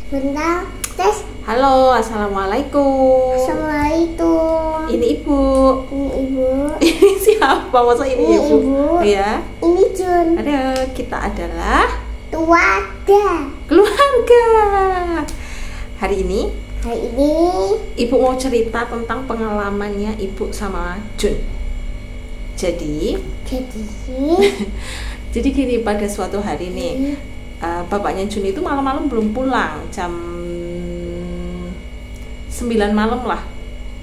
Bentar, tes. Halo, assalamualaikum. Assalamualaikum. Ini ibu. Ini ibu. Ini siapa? Masa ini Ini ibu? ibu. Ya. Ini Jun. Ada, kita adalah Keluarga. keluarga. Hari ini ibu mau cerita tentang pengalamannya ibu sama Jun. Jadi jadi gini, pada suatu hari nih bapaknya Jun itu malam-malam belum pulang, jam 9 malam lah.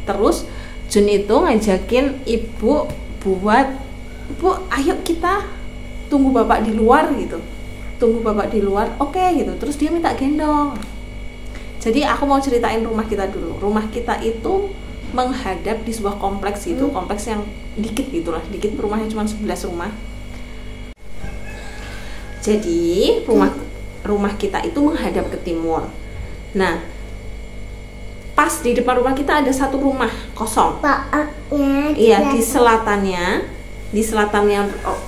Terus Jun itu ngajakin ibu buat, "Bu, ayo kita tunggu bapak di luar," gitu. Tunggu bapak di luar, oke gitu. Terus dia minta gendong. Jadi aku mau ceritain rumah kita dulu. Rumah kita itu menghadap di sebuah kompleks gitu, kompleks yang dikit gitulah, dikit, rumahnya cuma 11 rumah. Jadi rumah kita itu menghadap ke timur. Nah, pas di depan rumah kita ada satu rumah kosong. Iya, di selatannya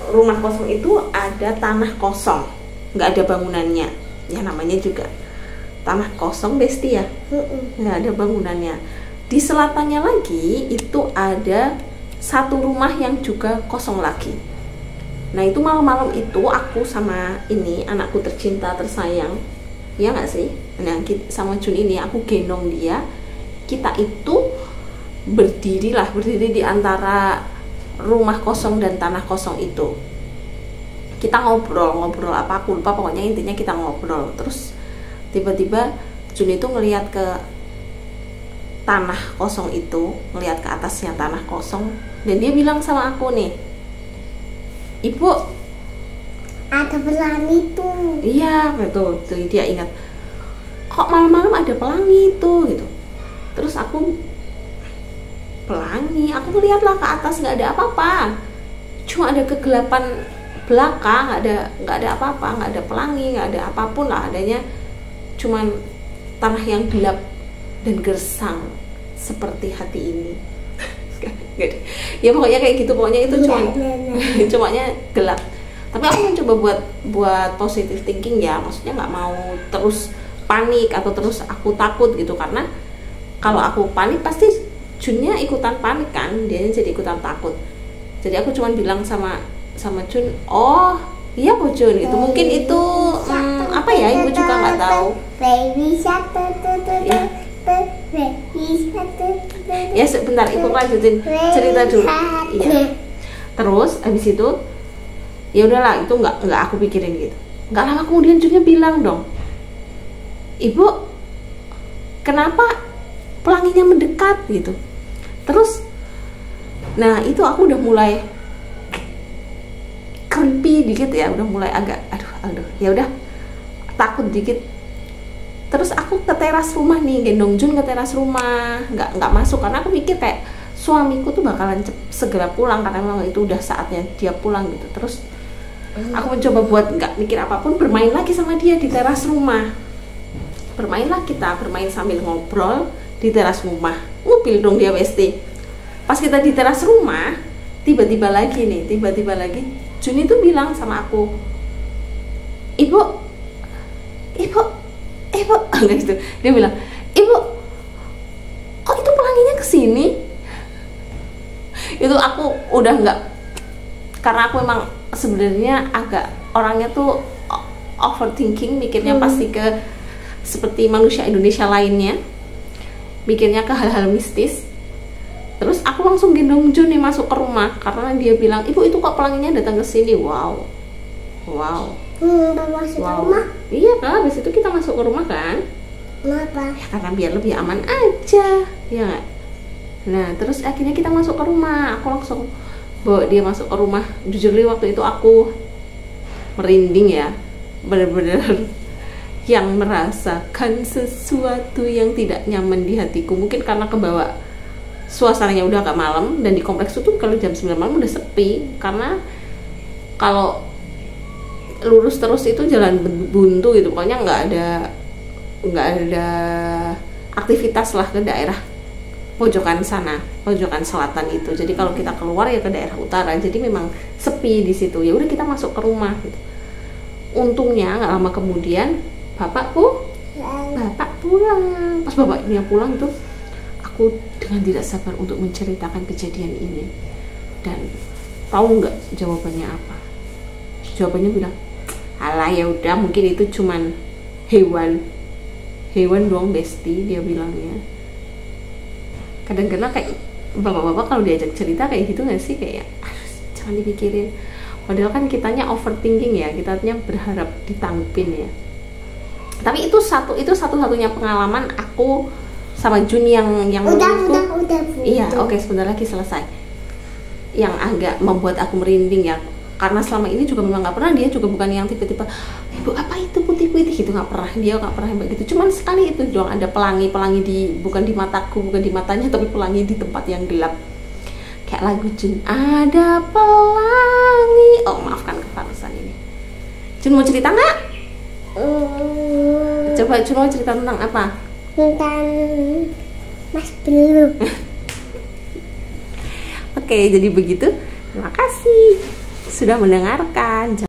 rumah kosong itu ada tanah kosong, nggak ada bangunannya. Ya namanya juga tanah kosong, Besti ya, nggak ada bangunannya. Di selatannya lagi itu ada satu rumah yang juga kosong lagi. Nah, itu malam-malam itu aku sama ini anakku tercinta tersayang, ya nggak sih? Nah, sama Jun ini aku gendong dia. Kita itu berdiri di antara rumah kosong dan tanah kosong itu. Kita ngobrol apa aku lupa, pokoknya intinya kita ngobrol. Terus tiba-tiba Jun itu ngelihat ke tanah kosong itu, ngelihat ke atasnya tanah kosong, dan dia bilang sama aku nih, "Ibu, ada pelangi tuh." iya betul, tuh dia ingat, "Kok malam-malam ada pelangi itu?" gitu. Terus aku, "Pelangi? Aku ngeliatlah ke atas, nggak ada apa-apa, cuma ada kegelapan belakang, nggak ada apa-apa, nggak ada pelangi, nggak ada apapun lah, adanya cuman tanah yang gelap dan gersang seperti hati ini." Ya pokoknya kayak gitu, pokoknya itu cumanya gelap. Tapi aku mencoba buat positive thinking ya, maksudnya nggak mau terus panik atau terus aku takut gitu, karena kalau aku panik pasti Junnya ikutan panik kan, dia jadi ikutan takut. Jadi aku cuma bilang sama Jun, "Oh iya Bu Jun," gitu. Mungkin itu apa ya, ibu juga nggak tahu. Ya sebentar, ibu lanjutin cerita dulu. Iya. Terus abis itu ya udahlah, itu nggak aku pikirin gitu. Nggak lama kemudian Junnya bilang dong, "Ibu, kenapa pelanginya mendekat?" gitu. Terus nah itu aku udah mulai creepy dikit ya, udah mulai agak aduh ya udah takut dikit. Terus aku ke teras rumah nih, gendong Jun ke teras rumah, nggak masuk karena aku pikir kayak suamiku tuh bakalan segera pulang karena memang itu udah saatnya dia pulang gitu. Terus aku mencoba buat nggak mikir apapun, bermain lagi sama dia di teras rumah. Bermain sambil ngobrol di teras rumah. Ngupil dong dia, Besti. Pas kita di teras rumah, tiba-tiba lagi Jun itu bilang sama aku, "Ibu, gitu." Dia bilang, "Ibu, kok itu pelanginya kesini?" Itu aku udah nggak, karena aku emang sebenarnya agak orangnya tuh overthinking, mikirnya pasti ke seperti manusia Indonesia lainnya, mikirnya ke hal-hal mistis. Terus aku langsung gendong Jun nih masuk ke rumah karena dia bilang, "Ibu, itu kok pelanginya datang ke sini?" Wow. Masuk ke rumah? Iya kan, habis itu kita masuk ke rumah kan. Kenapa? Ya karena biar lebih aman aja, ya nggak? Nah terus akhirnya kita masuk ke rumah, aku langsung bawa dia masuk ke rumah. Jujur waktu itu aku merinding ya, bener-bener yang merasakan sesuatu yang tidak nyaman di hatiku. Mungkin karena kebawa suasananya udah agak malam, dan di kompleks itu kalau jam 9 malam udah sepi, karena kalau lurus terus itu jalan buntu gitu, pokoknya nggak ada aktivitas lah ke daerah pojokan sana, pojokan selatan itu. Jadi kalau kita keluar ya ke daerah utara, jadi memang sepi di situ. Ya udah kita masuk ke rumah gitu. Untungnya nggak lama kemudian bapak pulang. Pas bapaknya pulang tuh aku dengan tidak sabar untuk menceritakan kejadian ini. Dan tahu nggak jawabannya apa? Jawabannya bilang, alah ya udah, mungkin itu cuman hewan doang Besti, dia bilangnya. Kadang-kadang kayak bapak-bapak kalau diajak cerita kayak gitu nggak sih, kayak jangan dipikirin. Padahal kan kitanya overthinking ya, kitanya berharap ditanggepin ya. Tapi itu satu-satunya pengalaman aku sama Jun yang menurutku, udah. iya, oke, sebentar lagi selesai. Yang agak membuat aku merinding ya, karena selama ini juga memang nggak pernah, dia juga bukan yang tipe-tipe ibu apa itu putih-putih gitu, nggak pernah, dia nggak pernah begitu. Cuman sekali itu doang ada pelangi bukan di mataku, bukan di matanya, tapi pelangi di tempat yang gelap. Kayak lagu Jun, ada pelangi. Oh maafkan kepalusan ini. Jun mau cerita nggak? Coba Jun mau cerita tentang apa? Tentang Mas Belu. Oke, jadi begitu. Terima kasih sudah mendengarkan.